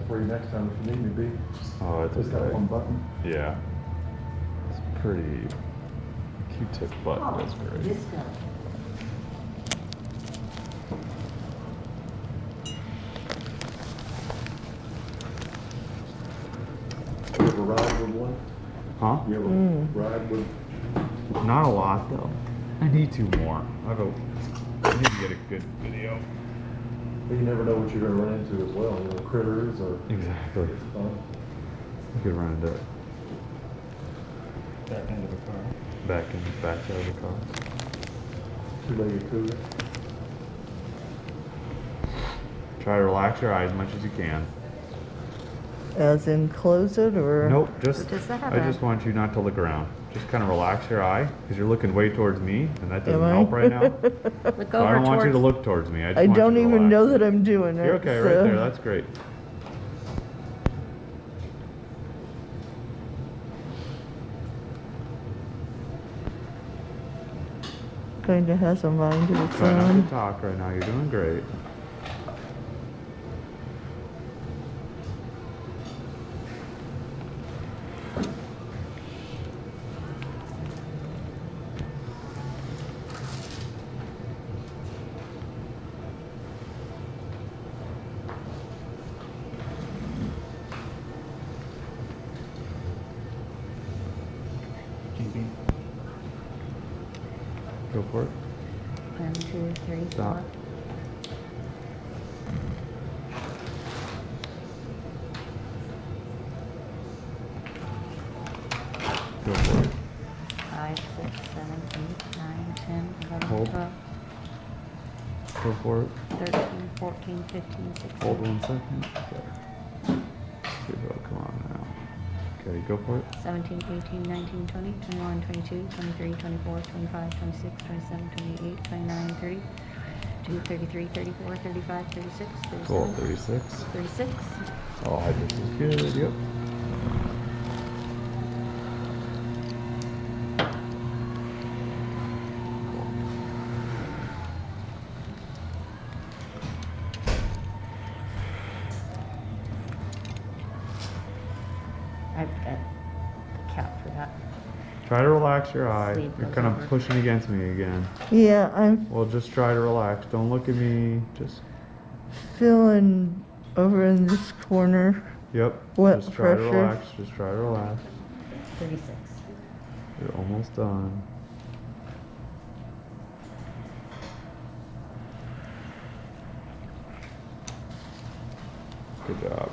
for you next time if you need me, B. Oh, it's Just that one button. Yeah. It's pretty Q-tip button. That's great. Disco. You ever ride with one? Huh? You ever ride with? Not a lot though. I need to more. I need to get a good video. You never know what you're going to run into as well. You know, critters or. Exactly. It's fun. You could run into Back end of the car. back in the back side of the car. Two-legged cougar. Try to relax your eyes as much as you can. As in close it or? Nope, just Does that have I just want you not to look around. Just kind of relax your eye because you're looking way towards me, and that doesn't Am I? help right now. Look So I over don't want you to towards, look towards me. I just I want you don't to even relax. know that I'm doing it. You're okay, right so- there. That's great. Kind of has a mind of its Try not to own. talk right now. You're doing great. GB. Go for it. 1, 2, 3, Stop. 4. Go for it. 5, 6, 7, 8, 9, 10, 11, Hold. 12, Go for it. 13, 14, 15, 16. Hold 1 second. Okay. Good. Oh, come on now. Okay, go for it. 17, 18, 19, 20, 21, 22, 23, 24, 25, 26, 27, 28, 29, 30, 32, 33, 34, 35, 36, 37, Cool. 36. 36. Oh, Hydrus is good. Yep. I've got the cap for that. Try to relax your eye. Sleeve You're goes kind of over. pushing against me again. Yeah, I'm Well, just try to relax. Don't look at me. Just, feeling over in this corner. yep. What Just try to pressure? relax. Just try to relax. 36. You're almost done. Good job.